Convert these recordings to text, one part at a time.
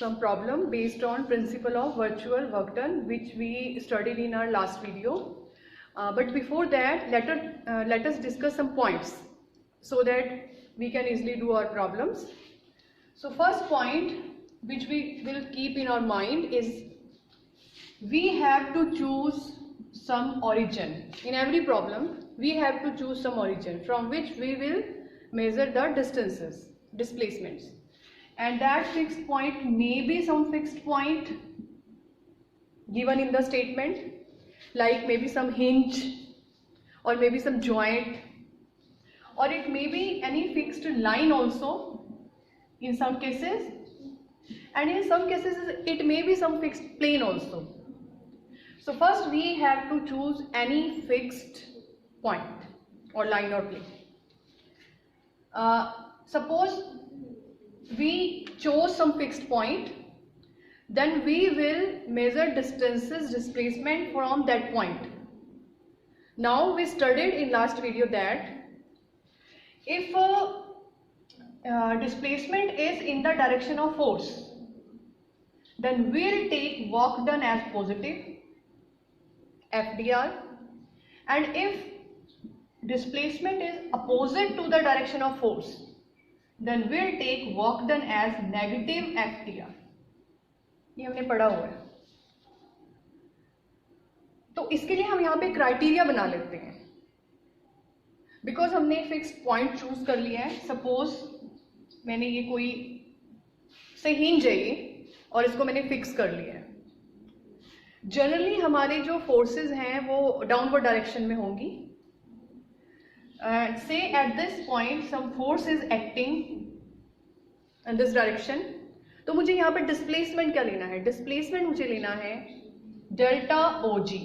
some problem based on principle of virtual work done, which we studied in our last video. But before that, let us discuss some points so that we can easily do our problems. So first point which we will keep in our mind is we have to choose some origin. In every problem, we have to choose some origin from which we will measure the distances, displacements. And that fixed point may be some fixed point given in the statement, like maybe some hinge or maybe some joint, or it may be any fixed line also in some cases, and in some cases it may be some fixed plane also. So first we have to choose any fixed point or line or plane. Suppose we chose some fixed point, then we will measure distances, displacement from that point. Now we studied in last video that if displacement is in the direction of force, then we'll take work done as positive, FDR, and if displacement is opposite to the direction of force, then we'll take work done as negative FDR. ये हमने पढ़ा हुआ है. तो इसके लिए हम यहाँ पे क्राइटेरिया बना लेते हैं. बिकॉज हमने फिक्स्ड पॉइंट चूज कर लिया है. सपोज मैंने ये कोई से हिंज है ये, और इसको मैंने फिक्स कर लिया है. जनरली हमारे जो फोर्सेस हैं वो डाउनवर्ड डायरेक्शन में होंगी. Say at this point some force is acting in this direction. तो मुझे यहाँ पे डिस्प्लेसमेंट क्या लेना है? डिस्प्लेसमेंट मुझे लेना है डेल्टा ओ जी.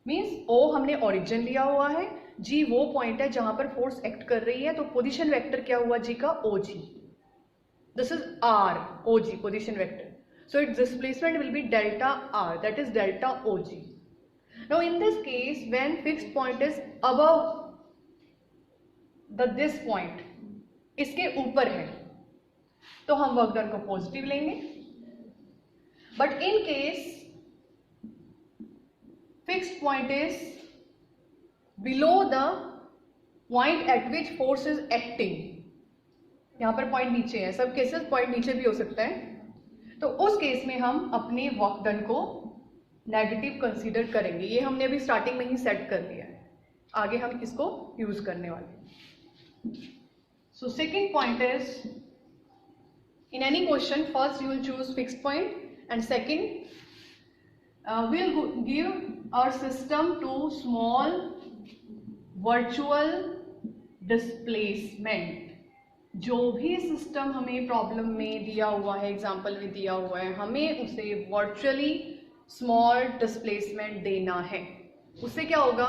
मीन्स ओ हमने ओरिजिन लिया हुआ है, जी वो पॉइंट है जहां पर फोर्स एक्ट कर रही है. तो पोजीशन वेक्टर क्या हुआ जी का? O G. This is r O G position vector. So its displacement will be delta r, that is delta OG. Now in this case, when fixed point is above this point, इसके ऊपर है, तो हम work done को positive लेंगे. But in case fixed point is below the point eight which force is acting. यहाँ पर point नीचे है, सब केसेस पॉइंट नीचे भी हो सकता है. तो उस केस में हम अपने वर्क डन को नेगेटिव कंसीडर करेंगे. ये हमने अभी स्टार्टिंग में ही सेट कर लिया है, आगे हम इसको यूज करने वाले हैं. So second point is in any question first you will choose fixed point and second will give our system to small virtual displacement. जो भी सिस्टम हमें प्रॉब्लम में दिया हुआ है, एग्जाम्पल में दिया हुआ है, हमें उसे वर्चुअली स्मॉल डिस्प्लेसमेंट देना है. उससे क्या होगा,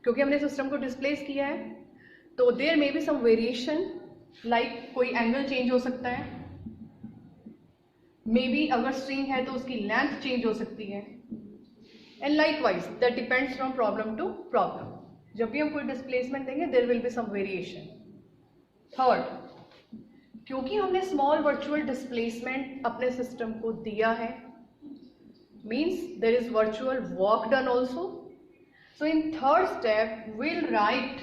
क्योंकि हमने सिस्टम को डिस्प्लेस किया है, तो there may be some variation, like कोई एंगल चेंज हो सकता है, मे बी अगर स्ट्रिंग है तो उसकी लेंथ चेंज हो सकती है, and likewise that depends from problem to problem. जब भी हम कोई डिस्प्लेसमेंट देंगे there will be some variation. Third, क्योंकि हमने स्मॉल वर्चुअल डिस्प्लेसमेंट अपने सिस्टम को दिया है, means there is virtual work done also. So in third step will write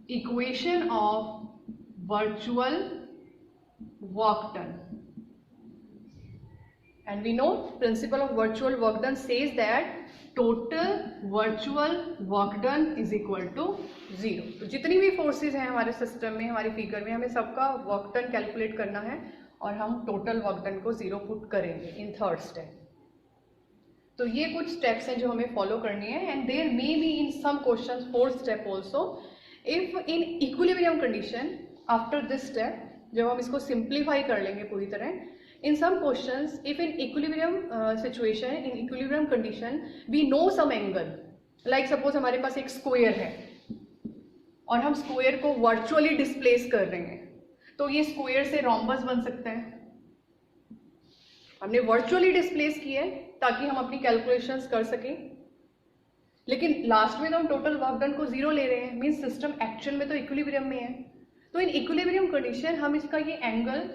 equation of virtual work done. And we know principle of virtual work done says that total virtual work done is equal to 0. तो जितनी भी forces हैं हमारे system में, हमारी figure में, हमें सबका वर्क डन कैलकुलेट करना है और हम टोटल वर्क डन को 0 पुट करेंगे इन थर्ड स्टेप. तो ये कुछ स्टेप्स हैं जो हमें फॉलो करनी है. And there may be in some questions fourth step also. If in equilibrium condition after this step, जब हम इसको सिंप्लीफाई कर लेंगे पूरी तरह, in some questions if in equilibrium situation, in equilibrium condition we know some angle, like suppose हमारे पास एक square है और हम स्क्वायर को वर्चुअली डिस्प्लेस कर रहे हैं, तो ये स्क्वायर से रोम्बस बन सकता है. हमने वर्चुअली डिस्प्लेस किया है ताकि हम अपनी कैलकुलेशंस कर सकें, लेकिन लास्ट में तो हम टोटल वर्क डन को 0 ले रहे हैं. मीन्स सिस्टम एक्चुअल में तो इक्विलिब्रियम में है. तो इन इक्विलिब्रियम कंडीशन हम इसका ये एंगल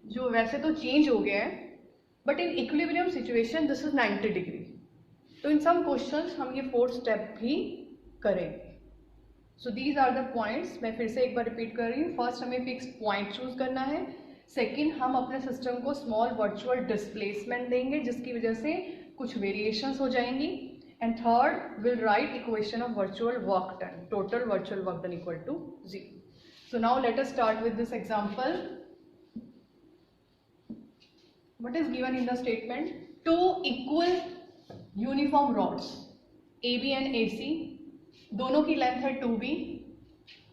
जो वैसे तो चेंज हो गया है, but in equilibrium situation this is 90 degree. तो इन सम क्वेश्चंस हम ये फोर्थ स्टेप भी करेंगे। So these are the points. मैं फिर से एक बार रिपीट कर रही हूँ। फर्स्ट हमें फिक्स्ड पॉइंट चूज करना है। सेकेंड, हम अपने सिस्टम को स्मॉल वर्चुअल डिस्प्लेसमेंट देंगे जिसकी वजह से कुछ वेरिएशंस हो जाएंगी। And third, will write equation of virtual work done, total virtual work done equal to 0. So now let us start with this example. What is given in the statement? Two equal uniform rods AB and AC, दोनों की length है 2b,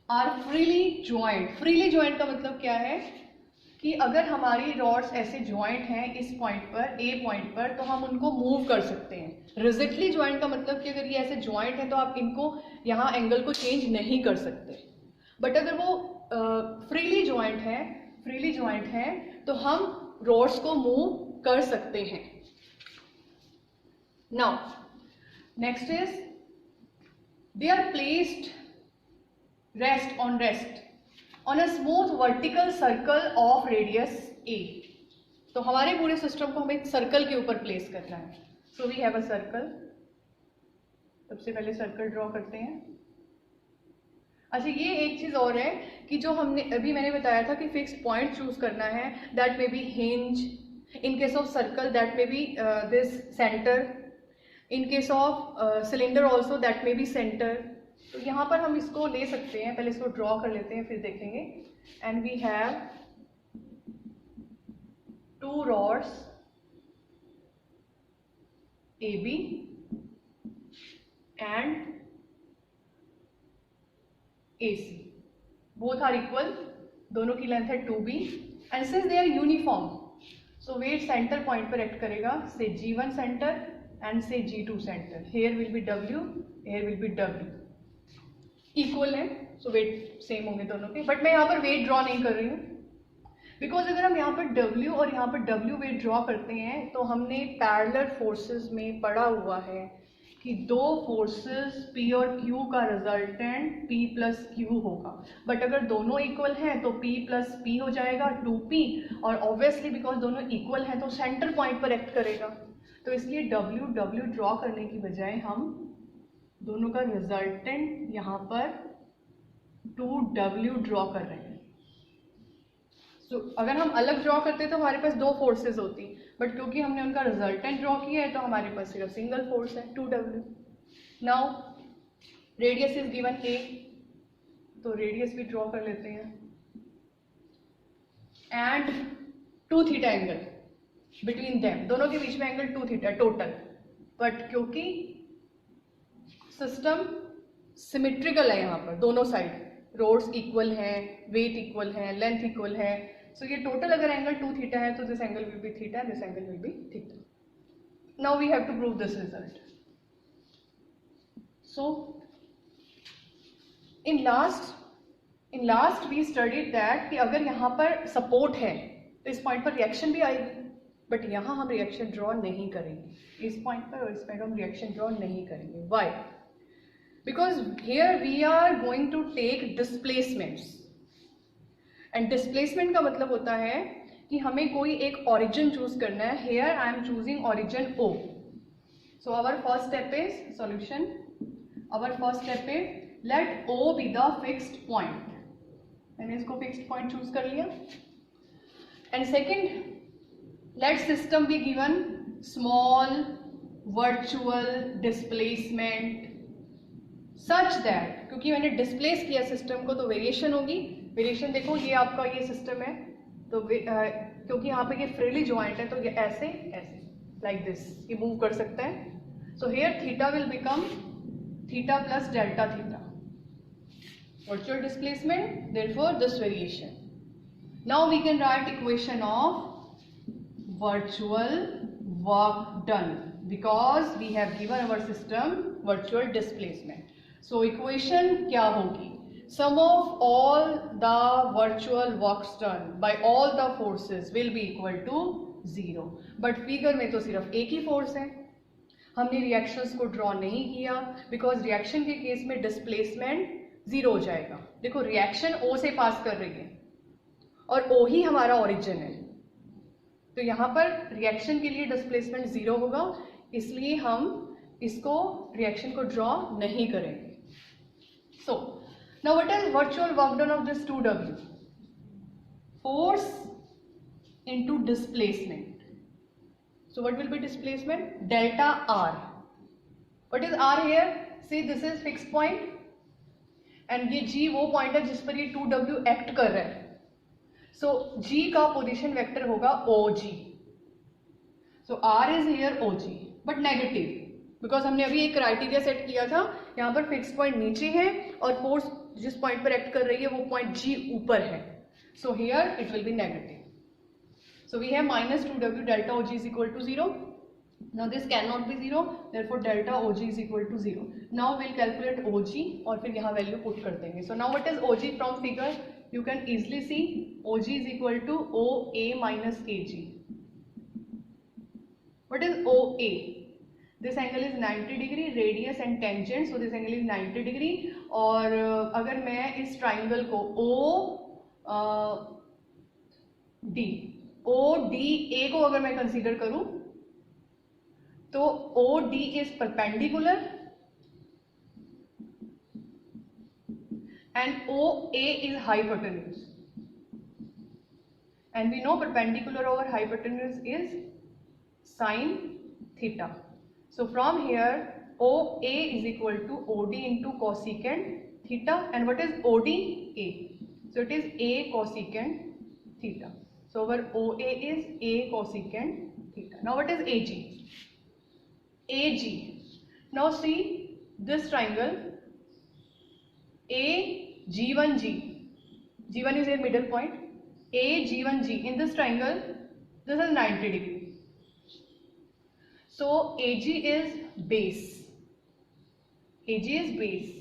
are freely joined. Freely joined का मतलब क्या है कि अगर हमारी रॉड्स ऐसे ज्वाइंट हैं इस पॉइंट पर, A पॉइंट पर, तो हम उनको मूव कर सकते हैं। रिजिडली ज्वाइंट का मतलब कि अगर ये ऐसे ज्वाइंट है तो आप इनको यहाँ एंगल को चेंज नहीं कर सकते। बट अगर वो फ्रीली ज्वाइंट है तो हम रॉड्स को मूव कर सकते हैं। Now next is they are placed rest on a smooth vertical circle of radius a। तो हमारे पूरे सिस्टम को हमें एक सर्कल के ऊपर प्लेस करना है। So we have a circle. सबसे पहले सर्कल ड्रॉ करते हैं। अच्छा, ये एक चीज और है कि जो मैंने बताया था कि फिक्स्ड पॉइंट चूज करना है। That may be hinge, in case of circle that may be this centre, in case of cylinder also that may be centre. तो यहाँ पर हम इसको ले सकते हैं। पहले इसको ड्रॉ कर लेते हैं फिर देखेंगे। And we have two rods AB and AC, both are equal, दोनों की लेंथ है 2b and since they are uniform, so weight centre point पर एक्ट करेगा। Say G1 centre and say G2 centre. Here will be W, here will be W, equal है, so weight same होंगे दोनों के। But मैं यहाँ पर wait draw नहीं कर रही हूँ बिकॉज अगर हम यहाँ पर W और यहाँ पर W वेट ड्रॉ करते हैं तो हमने पैरेलल फोर्सेस में पढ़ा हुआ है कि दो फोर्सेस P और Q का रिजल्टेंट P प्लस Q होगा। बट अगर दोनों इक्वल हैं तो P प्लस P हो जाएगा 2P, और ऑब्वियसली बिकॉज दोनों इक्वल हैं तो सेंटर पॉइंट पर एक्ट करेगा। तो इसलिए W ड्रॉ करने की बजाय हम दोनों का रिजल्टेंट यहाँ पर 2W ड्रॉ कर रहे हैं। So, अगर हम अलग ड्रॉ करते तो हमारे पास दो फोर्सेस होती, बट क्योंकि हमने उनका रिजल्टेंट ड्रॉ किया है तो हमारे पास सिर्फ सिंगल फोर्स है 2W। Now radius is given A, तो रेडियस भी ड्रॉ कर लेते हैं। And 2 theta angle between them, दोनों के बीच में एंगल 2 थीटा टोटल। बट क्योंकि सिस्टम सिमेट्रिकल है, यहाँ पर दोनों साइड रोड्स इक्वल हैं, वेट इक्वल है, लेंथ इक्वल है, सो ये टोटल अगर एंगल 2 थीटा है तो this angle will be theta, this angle will be theta. Now we have to prove this result. So in last we studied that कि अगर यहाँ पर सपोर्ट है तो इस पॉइंट पर रिएक्शन भी आएगी, बट यहाँ हम रिएक्शन ड्रॉ नहीं करेंगे। इस पॉइंट पर और इस पॉइंट पर हम रिएक्शन ड्रॉ नहीं करेंगे। Why? Because here we are going to take displacements, and displacement का मतलब होता है कि हमें कोई एक origin choose करना है। Here I am choosing origin O. So our first step is solution. Our first step is let O be the fixed point. मैंने इसको fixed point choose कर लिया। And second, let system be given small virtual displacement such that, क्योंकि मैंने displace किया system को तो variation होगी। वेरिएशन देखो, ये आपका ये सिस्टम है तो क्योंकि यहाँ पे ये फ्रीली ज्वाइंट है तो ये ऐसे लाइक दिस ये मूव कर सकता है। So here theta will become theta plus delta theta, virtual displacement, therefore this variation. Now we can write equation of virtual work done because we have given our system virtual displacement. So equation क्या होगी? Sum of all the virtual works done by all the forces will be equal to 0. But figure में तो सिर्फ एक ही force है, हमने reactions को draw नहीं किया बिकॉज रिएक्शन के केस में डिस्प्लेसमेंट 0 हो जाएगा। देखो रिएक्शन O से पास कर रही है और O ही हमारा ओरिजिन है, तो यहाँ पर रिएक्शन के लिए डिस्प्लेसमेंट 0 होगा, इसलिए हम इसको रिएक्शन को ड्रॉ नहीं करेंगे. So now what is virtual work done of this 2W? Force into displacement. So what will be displacement? Delta R. What is R here? See, this is fixed point and ये G वो point है जिस पर ये 2W act कर रहा है. So G का पोजीशन वेक्टर होगा OG. So R is here OG but negative because हमने अभी एक क्राइटेरिया सेट किया था. यहाँ पर फिक्स पॉइंट नीचे है और फोर्स जिस पॉइंट पर एक्ट कर रही है वो पॉइंट G ऊपर है. So here it will be negative. So we have minus 2W delta OG is equal to 0. Now this cannot be 0, therefore delta OG is equal to 0. Now we'll calculate OG और फिर यहाँ value put कर देंगे. So now what is OG from figure? You can easily see OG is equal to OA minus AG. What is OA? This angle is 90 degree, radius and tangent, so this angle is 90 degree. और अगर मैं इस triangle को ODA को अगर मैं consider करूं तो OD is perpendicular and OA is hypotenuse and we know perpendicular over hypotenuse is sine theta. So from here OA is equal to OD into cosecant theta and what is OD? A. So it is A cosecant theta. So our OA is A cosecant theta. Now what is AG? AG. Now see this triangle AG1G. G1 is a middle point. AG1G. In this triangle, this is 90 degree. So AG is base. AG is base.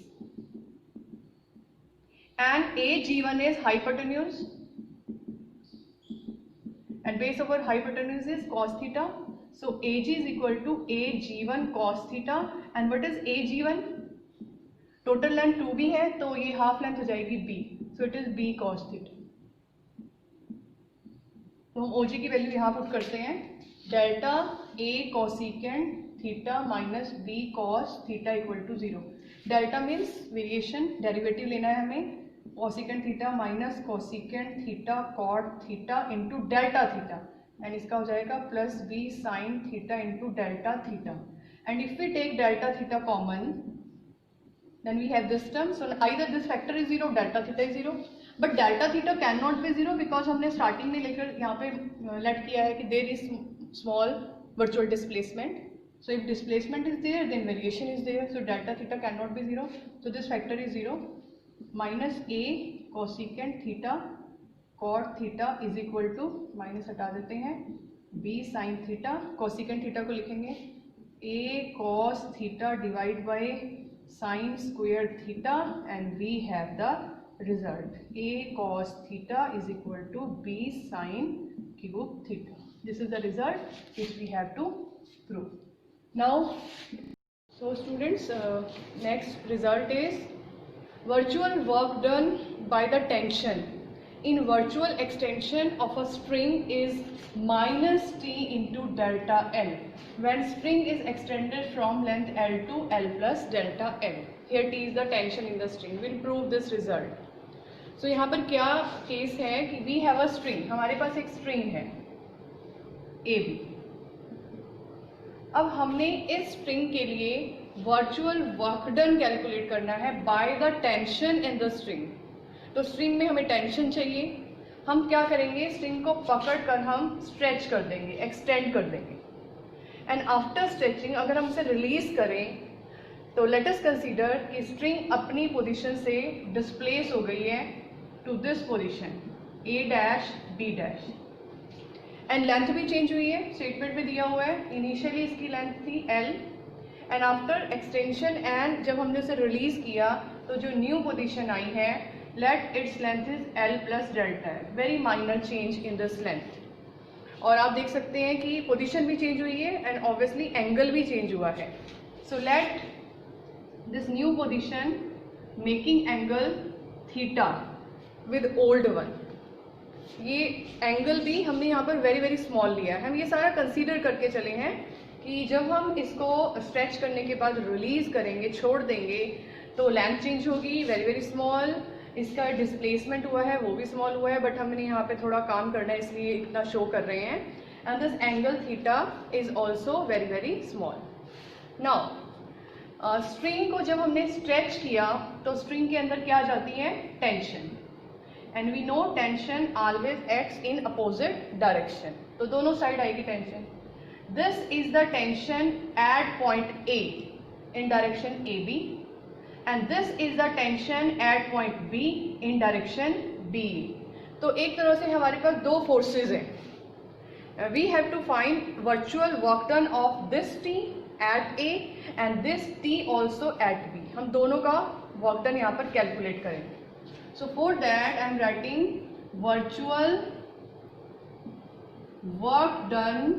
And AG1 is hypotenuse. And base over hypotenuse is cos theta. So AG is equal to AG1 cos theta. And what is AG1? Total length 2B है तो ये half length हो जाएगी B. So it is B cos theta. तो हम OG की value यहाँ put करते हैं. Delta A cosecant theta minus B cos theta equal to 0. Delta means variation, derivative लेना है हमें. cosecant theta minus cosecant theta cot theta into delta theta and इसका हो जाएगा plus b sin theta into delta theta. And if we take delta theta common, then we have this term. So either this factor is 0, delta theta is 0. But delta theta cannot be 0 because हमने starting में लेकर यहाँ पे let किया है कि there is small virtual displacement. So if displacement is there, then variation is there. So delta theta cannot be 0. So this factor is 0. Minus A cosecant theta cot theta is equal to minus हटा देते हैं B sin theta. cosecant theta को लिखेंगे A cos theta divide by sin square theta and we have the result A cos theta is equal to B sin cube theta. This is the result which we have to prove. Now so students, next result is virtual work done by the tension in virtual extension of a string is minus T into delta L when string is extended from length L to L plus delta L. Here T is the tension in the string. We'll prove this result. So यहाँ पर क्या case है कि we have a string, हमारे पास एक string है AB. अब हमने इस string के लिए वर्चुअल वर्क डन कैलकुलेट करना है bye the tension in the string. तो स्ट्रिंग में हमें टेंशन चाहिए. हम क्या करेंगे, स्ट्रिंग को पकड़ कर हम स्ट्रेच कर देंगे, एक्सटेंड कर देंगे. एंड आफ्टर स्ट्रेचिंग अगर हम इसे रिलीज करें तो लेट अस कंसीडर कि स्ट्रिंग अपनी पोजीशन से डिस्प्लेस हो गई है to this position A dash B dash and length भी चेंज हुई है. स्टेटमेंट में दिया हुआ है इनिशियली इसकी लेंथ थी L and after extension and जब हमने उसे रिलीज किया तो जो न्यू पोजीशन आई है let its length is L plus delta. Very minor change in this length. और आप देख सकते हैं कि पोजीशन भी चेंज हुई है एंड ऑब्वियसली एंगल भी चेंज हुआ है. सो let this new position making angle theta with old one. ये एंगल भी हमने यहाँ पर वेरी वेरी स्मॉल लिया है। हम ये सारा कंसीडर करके चले हैं कि जब हम इसको स्ट्रेच करने के बाद रिलीज करेंगे, छोड़ देंगे, तो लेंथ चेंज होगी, वेरी वेरी स्मॉल। इसका डिस्प्लेसमेंट हुआ है वो भी स्मॉल हुआ है, बट हमने यहाँ पे थोड़ा काम करना है इसलिए इतना शो कर रहे हैं। And this angle theta is also very very small. Now string को जब हमने स्ट्रेच किया तो स्ट्रिंग के अंदर क्या आ जाती है? Tension. And we know tension always acts in opposite direction, तो दोनों साइड आएगी tension. This is the tension at point A in direction A B, and this is the tension at point B in direction B. तो एक तरह से हमारे पास दो forces हैं। We have to find virtual work done of this T at A and this T also at B. हम दोनों का वर्क डन यहाँ पर कैलकुलेट करेंगे। So for that I am writing virtual work done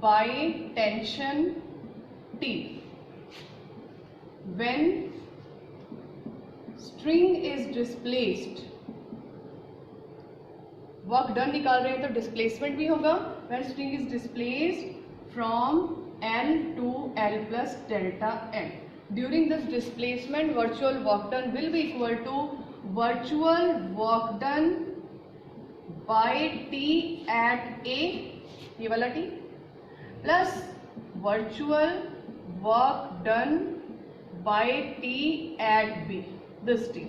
by tension T when string is displaced। Work done निकाल रहे हैं तो डिस्प्लेसमेंट भी होगा। when string is displaced from N to L plus delta N, during this displacement virtual work done will be equal to virtual work done by T at A, ये वाला T, plus virtual work done by T at B, this T।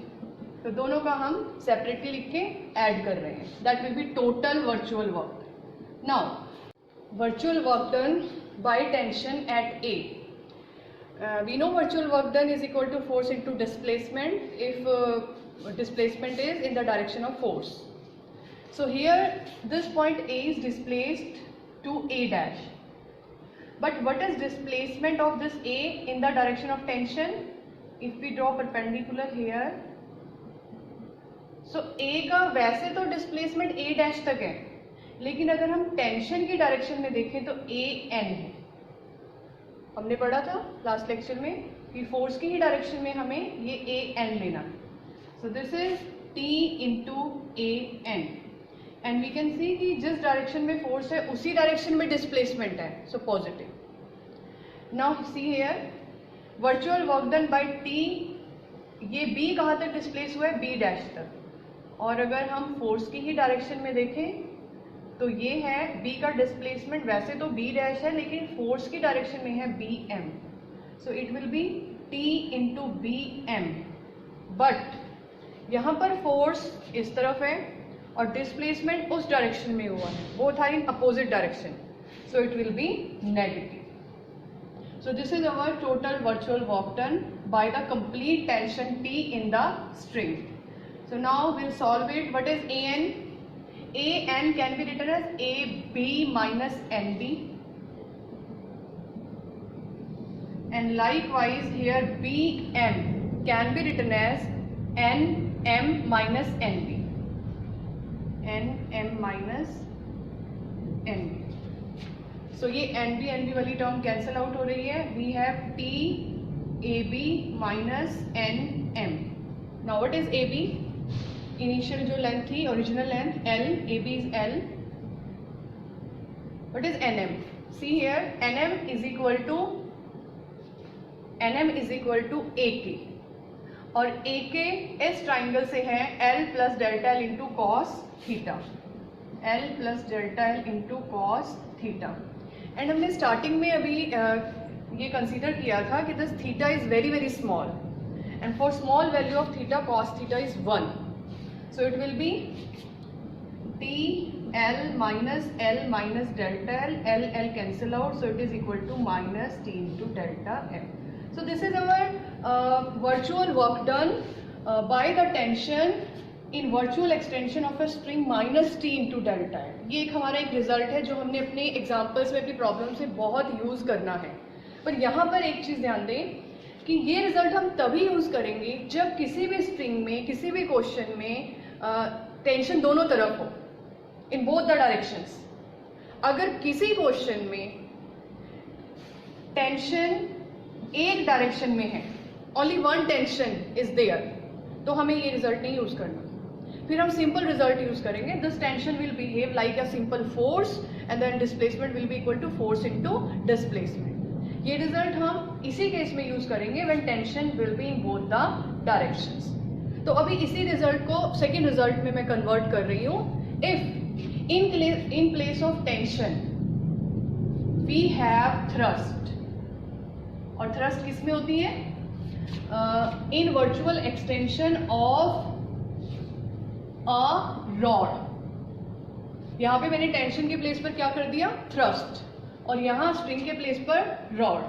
तो दोनों का हम separately लिख के add कर रहे हैं। That will be total virtual work. Now virtual work done by tension at A, we know virtual work done is equal to force into displacement if displacement is in the direction of force. So here this point A is displaced to A dash, but what is displacement of this A in the direction of tension? If we draw perpendicular here, so A का वैसे तो displacement A dash तक है, लेकिन अगर हम tension की direction में देखें तो A N है। हमने पढ़ा था लास्ट लेक्चर में कि फोर्स की ही डायरेक्शन में हमें ये A N लेना है। So this is T into A N, and we can see कि जिस डायरेक्शन में फोर्स है उसी डायरेक्शन में डिस्प्लेसमेंट है, so positive. Now see here virtual work done bye T, ये B कहाँ तक डिस्प्लेस हुआ है? B डैश तक। और अगर हम फोर्स की ही डायरेक्शन में देखें तो ये है B का डिस्प्लेसमेंट, वैसे तो B डैश है लेकिन फोर्स की डायरेक्शन में है BM, so it will B T into BM। But यहाँ पर फोर्स इस तरफ है और डिस्प्लेसमेंट उस डायरेक्शन में हुआ है, both are in opposite direction, so it will be negative. So this is our total virtual work done by the complete tension T in the string. So now we'll solve it. What is AN? AN can be written as AB minus NB, and likewise here BM can be written as NM minus NB, NM minus NB. So ये N B वाली term cancel out हो रही है। We have T A B minus N M. Now what is A B? Initial जो length थी, original length L, A B is L. What is N M? See here N M is equal to A K, और A K इस triangle से है L plus delta L into cos theta, L plus delta L into cos theta. And हमने starting में अभी ये consider किया था कि this theta is very very small, and for small value of theta cos theta is 1, so it will be T L minus delta L, L L cancel out, so it is equal to minus T into delta L. So this is our virtual work done by the tension in virtual extension of a string minus T into delta L. ये एक हमारा एक result है जो हमने अपने examples में, अपनी प्रॉब्लम से बहुत यूज करना है। पर यहाँ पर एक चीज ध्यान दें कि ये रिजल्ट हम तभी यूज करेंगे जब किसी भी स्ट्रिंग में, किसी भी क्वेश्चन में टेंशन दोनों तरफ हो, इन बोथ द डायरेक्शंस। अगर किसी क्वेश्चन में टेंशन एक डायरेक्शन में है, only one tension is there, तो हमें ये रिजल्ट नहीं यूज करना। फिर हम सिंपल रिजल्ट यूज करेंगे, this tension will behave like a simple force and then displacement will be equal to force into displacement. ये रिजल्ट हम इसी केस में यूज करेंगे when tension will be in both the directions. तो अभी इसी result को सेकेंड रिजल्ट में मैं कन्वर्ट कर रही हूँ। If in place of tension we have thrust, और थ्रस्ट किस में होती है? In virtual extension of a rod. यहां पे मैंने टेंशन के प्लेस पर क्या कर दिया? थ्रस्ट, और यहां स्ट्रिंग के प्लेस पर रॉड।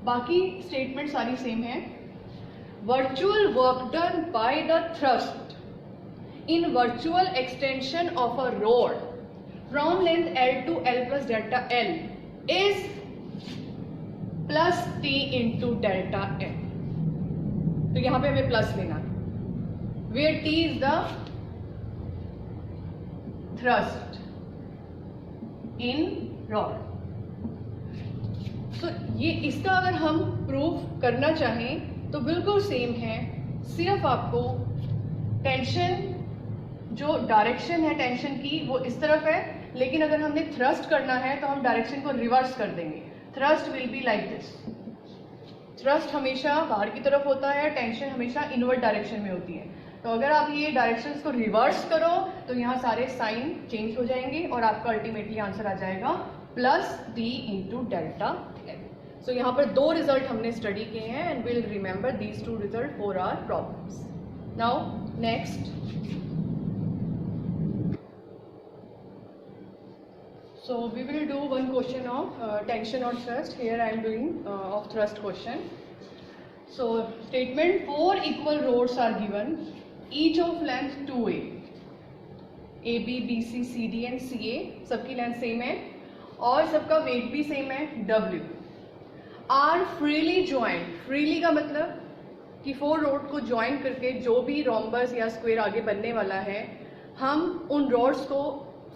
बाकी स्टेटमेंट सारी सेम है। Virtual work done by the thrust in virtual extension of a rod from length L to L plus delta L is plus T into delta L। तो यहां पे हमें plus लेना है, where T is the thrust in rod. तो ये इसका अगर हम प्रूफ करना चाहें तो बिल्कुल सेम है, सिर्फ आपको टेंशन जो डायरेक्शन है टेंशन की वो इस तरफ है, लेकिन अगर हमने थ्रस्ट करना है तो हम डायरेक्शन को रिवर्स कर देंगे। Thrust will be like this. Thrust हमेशा बाहर की तरफ होता है, टेंशन हमेशा इनवर्ट डायरेक्शन में होती है। तो अगर आप ये डायरेक्शंस को रिवर्स करो तो यहाँ सारे साइन चेंज हो जाएंगे और आपका अल्टीमेटली आंसर आ जाएगा plus T into delta L. So यहाँ पर दो रिजल्ट हमने स्टडी किए हैं and will remember these two result for our problems. Now next, so we will do one question of tension or thrust. Here I am doing of thrust question. So statement 4 equal rods are given, each of length 2a, AB, BC, CD and CA सबकी length same है और सबका wait भी same है W, are freely joined। freely का मतलब कि 4 road को ज्वाइन करके जो भी रोम्बस या स्क्वायर आगे बनने वाला है हम उन रोड्स को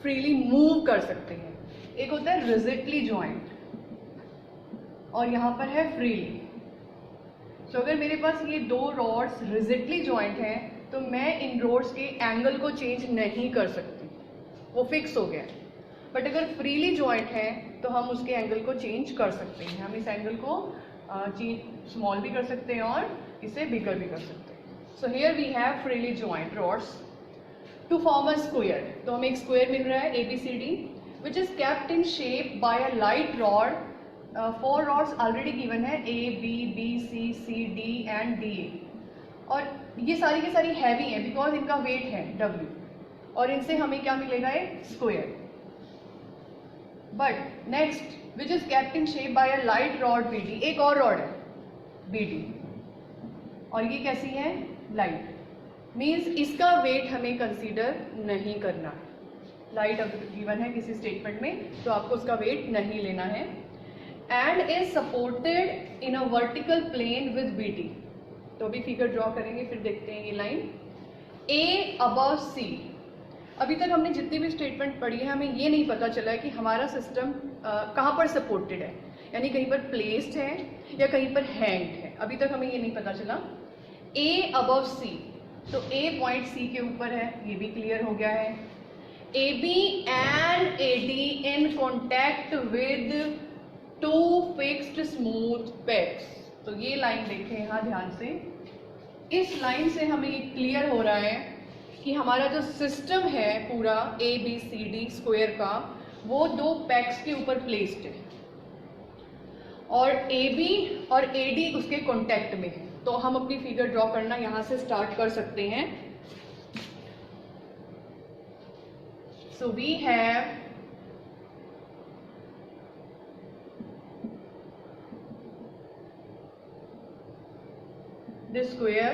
फ्रीली मूव कर सकते हैं। एक होता है रिजिडली ज्वाइंट और यहां पर है फ्रीली। तो अगर मेरे पास ये दो रॉड्स रिजिडली ज्वाइंट हैं तो मैं इन रॉड्स के एंगल को चेंज नहीं कर सकती, वो फिक्स हो गया। बट अगर फ्रीली ज्वाइंट है तो हम उसके एंगल को चेंज कर सकते हैं। हम इस एंगल को स्मॉल भी कर सकते हैं और इसे बिगर भी कर सकते हैं। So here we have freely joint rods to form a square. तो हमें एक स्क्वायर मिल रहा है ABCD which is kept in shape by a light rod। 4 rods already given है A, B, B, C, C, D and DA, और ये सारी की सारी हैवी है बिकॉज इनका वेट है W, और इनसे हमें क्या मिलेगा? एक square. But next which is kept in shape by a light rod BD, एक और रॉड है BD और ये कैसी है? लाइट। मीन्स इसका वेट हमें कंसीडर नहीं करना। लाइट अगर गिवन है किसी स्टेटमेंट में तो आपको उसका वेट नहीं लेना है। And is supported in a vertical plane with BT। तो अभी फिगर ड्रॉ करेंगे फिर देखते हैं ये लाइन। A above C। अभी तक हमने जितनी भी स्टेटमेंट पढ़ी है हमें ये नहीं पता चला है कि हमारा सिस्टम कहाँ पर सपोर्टेड है, यानी कहीं पर प्लेस्ड है या कहीं पर हैंग्ड है। अभी तक हमें ये नहीं पता चला। A अबव C, तो A पॉइंट C के ऊपर है, ये भी क्लियर हो गया है। AB and AD in contact with two fixed smooth pegs। तो ये लाइन देखें यहाँ ध्यान से। इस लाइन से हमें ये क्लियर हो रहा है कि हमारा जो सिस्टम है पूरा ABCD स्क्वायर का वो दो पैक्स के ऊपर प्लेस्ड है और AB और AD उसके कॉन्टैक्ट में है। तो हम अपनी फिगर ड्रॉ करना यहाँ से स्टार्ट कर सकते हैं। So we have this square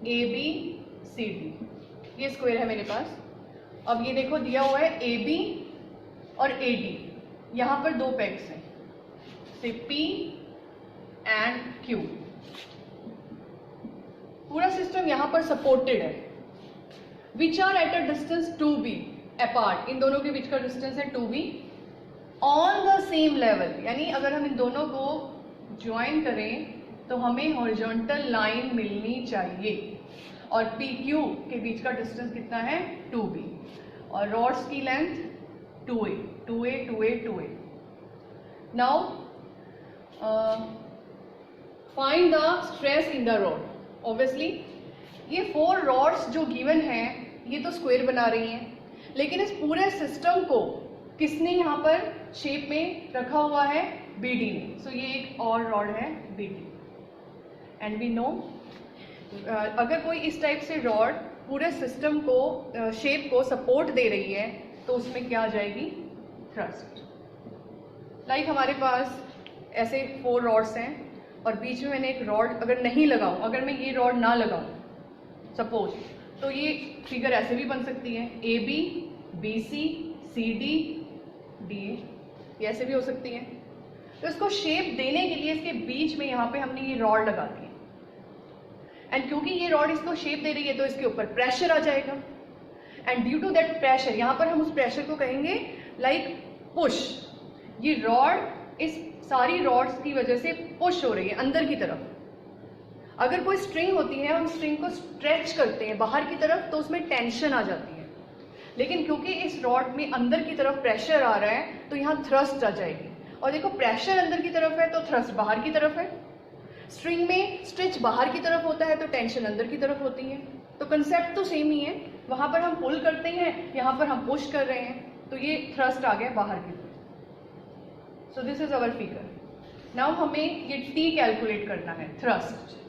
ABCD, ये स्क्वायर है मेरे पास। अब ये देखो दिया हुआ है AB और AD, यहाँ पर दो पैक्स हैं से P एंड Q। पूरा सिस्टम यहाँ पर सपोर्टेड है। Which are at a distance 2B apart, इन दोनों के बीच का डिस्टेंस है 2B on the same level. यानी अगर हम इन दोनों को ज्वाइन करें तो हमें हॉरिजॉन्टल लाइन मिलनी चाहिए और पी क्यू के बीच का डिस्टेंस कितना है 2b, और रॉड्स की length 2a, 2a, 2a, 2a. Now find the stress in the rod. Obviously ये 4 रॉड्स जो गिवन हैं ये तो स्क्वायर बना रही हैं, लेकिन इस पूरे सिस्टम को किसने यहाँ पर शेप में रखा हुआ है, BD ने. सो ये एक और रॉड है BD. एंड वी नो अगर कोई इस टाइप से रॉड पूरे सिस्टम को शेप को सपोर्ट दे रही है तो उसमें क्या आ जाएगी, थ्रस्ट. लाइक हमारे पास ऐसे 4 रॉड्स हैं और बीच में मैंने एक रॉड अगर नहीं लगाऊं, अगर मैं ये रॉड ना लगाऊं सपोज, तो ये फिगर ऐसे भी बन सकती है AB, BC, CD, DA, ये ऐसे भी हो सकती है. तो इसको शेप देने के लिए इसके बीच में यहाँ पे हमने ये रॉड लगा दी, एंड क्योंकि ये रॉड इसको शेप दे रही है तो इसके ऊपर प्रेशर आ जाएगा, and due to that pressure, यहाँ पर हम उस प्रेशर को कहेंगे लाइक पुश. ये रॉड इस सारी रॉड्स की वजह से पुश हो रही है अंदर की तरफ. अगर कोई स्ट्रिंग होती है, हम स्ट्रिंग को स्ट्रेच करते हैं बाहर की तरफ तो उसमें टेंशन आ जाती है, लेकिन क्योंकि इस रॉड में अंदर की तरफ प्रेशर आ रहा है तो यहाँ थ्रस्ट आ जाएगी. और देखो प्रेशर अंदर की तरफ है तो थ्रस्ट बाहर की तरफ है. स्ट्रिंग में स्ट्रेच बाहर की तरफ होता है तो टेंशन अंदर की तरफ होती है. तो कंसेप्ट तो सेम ही है, वहां पर हम पुल करते हैं, यहाँ पर हम पुश कर रहे हैं, तो ये थ्रस्ट आ गया बाहर की तरफ. So this is our figure. Now हमें ये T कैलकुलेट करना है, thrust.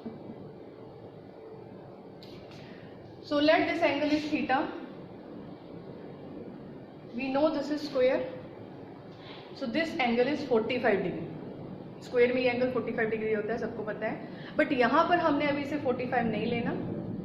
So let this angle is theta. We know this is square, so this angle is 45 degree. Square में ये एंगल 45 डिग्री होता है, सबको पता है. बट यहाँ पर हमने अभी इसे 45 नहीं लेना.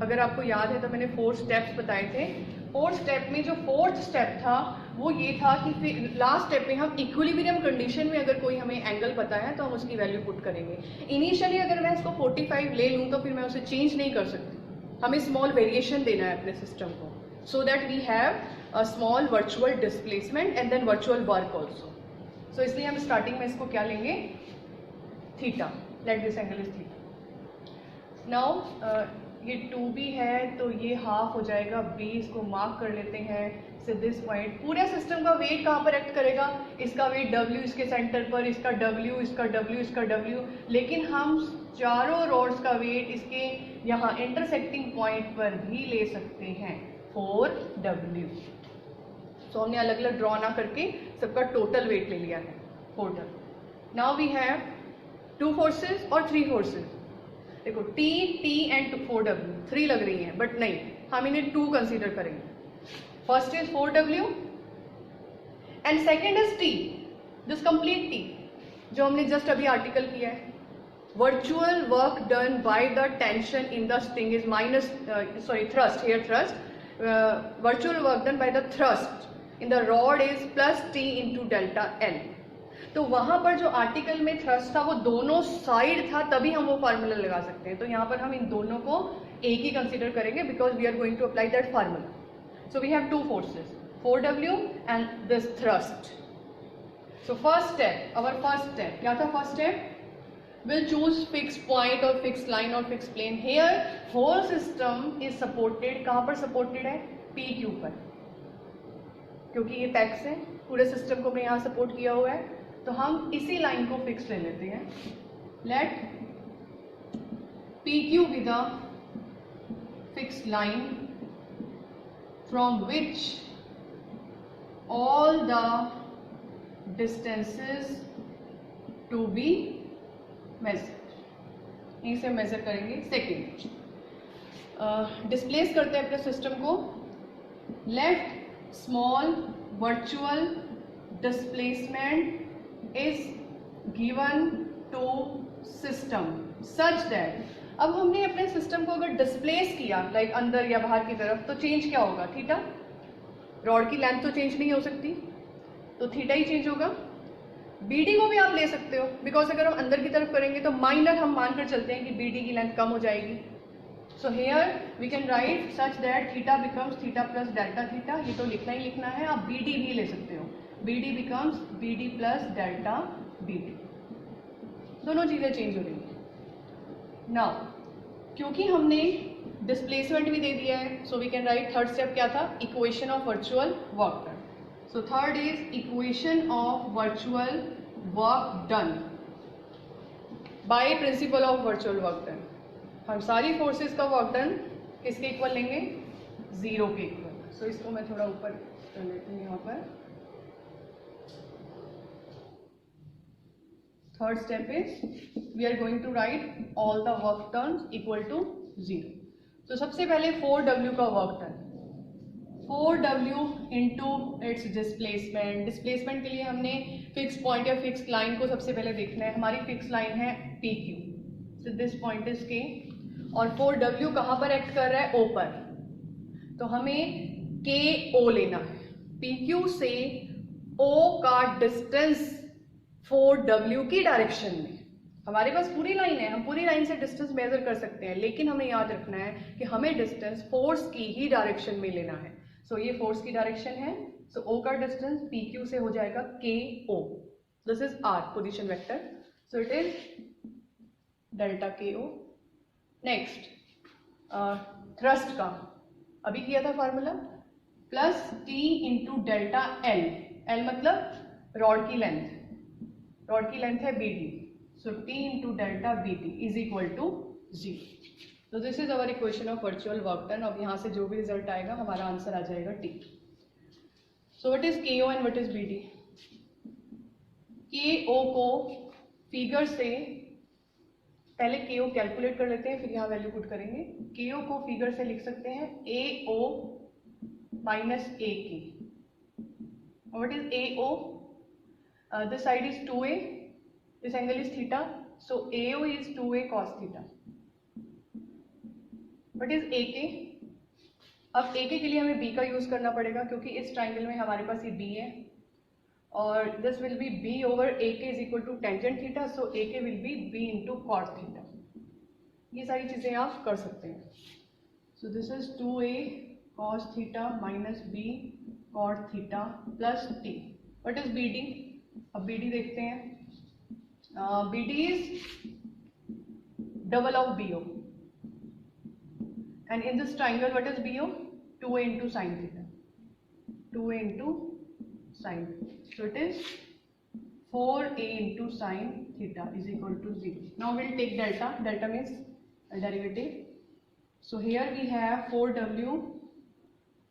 अगर आपको याद है तो मैंने 4 स्टेप्स बताए थे. 4 स्टेप में जो 4th स्टेप था वो ये था कि फिर लास्ट स्टेप में हम इक्विलिब्रियम कंडीशन में अगर कोई हमें एंगल पता है तो हम उसकी वैल्यू पुट करेंगे. इनिशियली अगर मैं इसको 45 ले लूँ तो फिर मैं उसे चेंज नहीं कर सकती. हमें स्मॉल वेरिएशन देना है अपने सिस्टम को, so that we have a small virtual displacement and then virtual work also. So इसलिए हम स्टार्टिंग में इसको क्या लेंगे, theta. Let this angle is theta. Now ये 2b है तो ये हाफ हो जाएगा b. इसको मार्क कर लेते हैं से दिस पॉइंट. पूरे सिस्टम का वेट कहाँ पर एक्ट करेगा, इसका वेट W इसके सेंटर पर, इसका W, इसका W, इसका W. लेकिन हम चारों रॉड्स का वेट इसके यहाँ इंटरसेक्टिंग पॉइंट पर भी ले सकते हैं, 4W. सो हमने अलग अलग ड्रॉ ना करके सबका टोटल वेट ले लिया है, 4W. Now we have 2 forces और 3 फोर्सेस. देखो T, T एंड 4W, 3 लग रही हैं, बट नहीं, हम इन्हें 2 कंसीडर करेंगे. First is 4W and second is T, this complete T जो हमने जस्ट अभी आर्टिकल किया है. Virtual work done by the tension in the string is thrust, here thrust. Virtual work done by the thrust in the rod is plus T into delta L. तो वहां पर जो article में thrust था वो दोनों साइड था, तभी हम वो फार्मूला लगा सकते हैं. तो यहाँ पर हम इन दोनों को एक ही कंसीडर करेंगे because we are going to apply that formula. So we have 2 forces, 4W and this thrust. So first step, our first step क्या था? First step, we'll choose fixed point or fixed line or fixed plane. Here whole system is supported. कहाँ पर supported है? PQ पर, क्योंकि ये PACS है, पूरे सिस्टम को मैं यहाँ सपोर्ट किया हुआ है, तो हम इसी लाइन को फिक्स ले लेते हैं. Let PQ be the fixed line from which all the distances to be measured. यहीं से मेजर करेंगे. सेकेंड, डिस्प्लेस करते हैं अपने सिस्टम को. Let small virtual displacement is given to system such that, अब हमने अपने सिस्टम को अगर डिस्प्लेस किया लाइक अंदर या बाहर की तरफ, तो चेंज क्या होगा? थीटा. रॉड की लेंथ तो चेंज नहीं हो सकती, तो थीटा ही चेंज होगा. BD को भी आप ले सकते हो, बिकॉज अगर हम अंदर की तरफ करेंगे तो माइनर हम मानकर चलते हैं कि BD की लेंथ कम हो जाएगी. So here we can write such that theta becomes theta plus delta theta. ये तो लिखना ही लिखना है, आप BD भी ले सकते हो. BD becomes BD plus delta BD. दोनों चीजें चेंज हो रही हैं. नाउ क्योंकि हमने डिस्प्लेसमेंट भी दे दिया है, so we can write third step क्या था, equation of virtual work done. So third is equation of virtual work done by principle of virtual work done. हम सारी फोर्सेस का वर्क डन किसके इक्वल लेंगे, 0 के इक्वल. सो इसको मैं थोड़ा ऊपर कर लेती हूँ यहाँ पर. Third step is we are going to write all the work turns equal to 0. तो सबसे पहले 4W का work turn, 4W into its displacement. Displacement के लिए हमने फिक्स पॉइंट या फिक्स लाइन को सबसे पहले देखना है. हमारी फिक्स लाइन है PQ, so this point is K, और 4W कहाँ पर एक्ट कर रहा है, O पर. तो हमें KO लेना है. PQ से O का डिस्टेंस 4W की डायरेक्शन में. हमारे पास पूरी लाइन है, हम पूरी लाइन से डिस्टेंस मेजर कर सकते हैं, लेकिन हमें याद रखना है कि हमें डिस्टेंस फोर्स की ही डायरेक्शन में लेना है. सो ये फोर्स की डायरेक्शन है, सो O का डिस्टेंस PQ से हो जाएगा KO. This is R position vector, so it is delta KO. Next thrust का अभी किया था formula, plus T into delta L. L मतलब रॉड की लेंथ, रॉड की लेंथ है BD, so T into delta BT is equal to 0. So this is our equation of virtual work done. अब यहाँ से जो भी रिजल्ट आएगा हमारा आंसर आ जाएगा T. So what is KO and what is BD? KO को फिगर से पहले KO कैलकुलेट कर लेते हैं, फिर यहाँ वैल्यू पुट करेंगे. KO को फिगर से लिख सकते हैं AO minus AK. What is AO? This side is 2A, this angle is theta, so AO is 2A cos theta. What is AK? अब AK के लिए हमें B का यूज करना पड़ेगा, क्योंकि इस ट्राइंगल में हमारे पास ये B है, और this will be B over AK is equal to tangent theta, so AK will be B into cot theta. ये सारी चीजें आप कर सकते हैं. So this is 2A cos theta minus B cot theta plus T. What is BD? अब BD देखते हैं. BD is double of BO, and in this triangle what is BO? 2A into sin theta, 2A into sin. So it is 4A into sin theta is equal to 0. Now we'll take delta. Delta means a derivative. So here we have 4W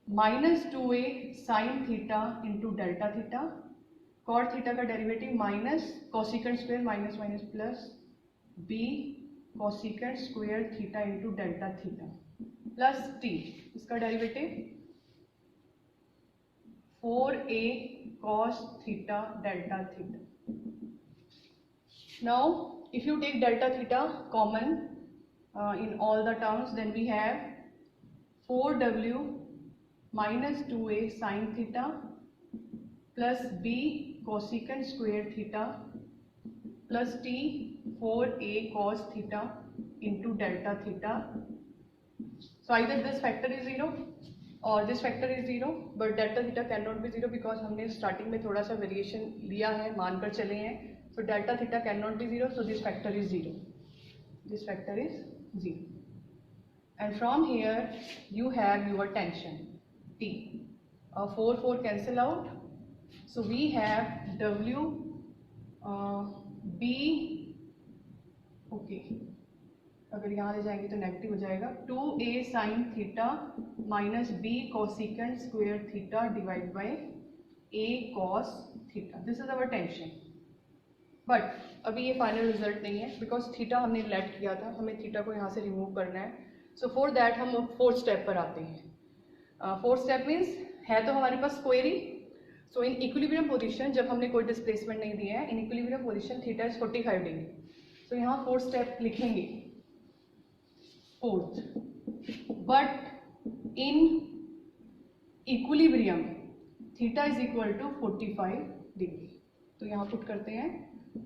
minus 2A sin theta into delta theta. Cot theta का derivative minus cosecant square minus minus plus B cosecant square theta into delta theta plus T. इसका derivative 4A cos theta delta theta. Now if you take delta theta common in all the terms, then we have 4W minus 2A sin theta plus B cosecant square theta plus T 4A cos theta into delta theta. So either this factor is 0 or this factor is 0, but delta theta cannot be 0 because हमने starting में थोड़ा सा variation लिया है, मानकर चले हैं. So delta theta cannot be 0, so this factor is 0. This factor is 0. And from here you have your tension T. 4 cancel out. So we have W B, okay, अगर यहाँ ले जाएंगे तो नेगेटिव हो जाएगा. 2A sin theta minus B cosecant square theta divide bye A cos theta. This is our tension. But अभी ये final result नहीं है, बिकॉज थीटा हमने लेट किया था, हमें थीटा को यहाँ से रिमूव करना है. सो फॉर दैट हम फोर्थ स्टेप पर आते हैं. फोर्थ स्टेप मीन्स है तो हमारे पास query. So in equilibrium position, जब हमने कोई डिस्प्लेसमेंट नहीं दिया है, in equilibrium position theta is 45 degree. So यहाँ फोर्थ स्टेप लिखेंगे fourth. But in equilibrium theta is equal to 45 degree. तो यहाँ पुट करते हैं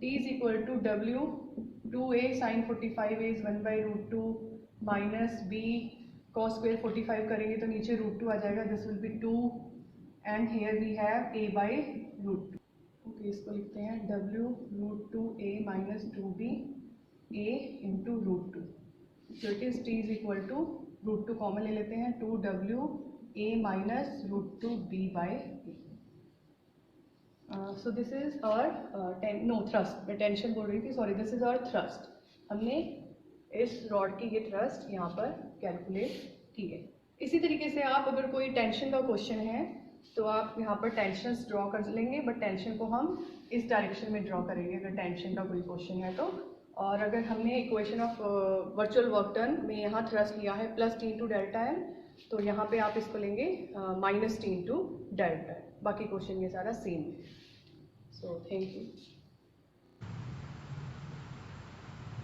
T is equal to W 2A sin 45 is 1 by root 2 minus B cos square 45 करेंगे तो नीचे root 2 आ जाएगा. This will be 2 and here we have A by root 2. Okay, इसको लिखते हैं W root 2A minus 2B A into root 2. So it is T is equal to √2 common ले लेते हैं, 2W A minus √2B by B। So this is our thrust, मैं tension बोल रही थी, sorry, this is our thrust. हमने इस rod की ये थ्रस्ट यहाँ पर कैलकुलेट की है। इसी तरीके से आप अगर कोई टेंशन का क्वेश्चन है तो आप यहाँ पर टेंशन्स ड्रॉ कर लेंगे, बट टेंशन को हम इस डायरेक्शन में ड्रॉ करेंगे अगर टेंशन का कोई क्वेश्चन है तो। और अगर हमने equation of virtual work done में यहाँ थ्रस्ट लिया है +T इंटू डेल्टा एम, तो यहाँ पे आप इसको लेंगे -T इंटू डेल्टा एम। बाकी क्वेश्चन ये सारा सेम है। So thank you.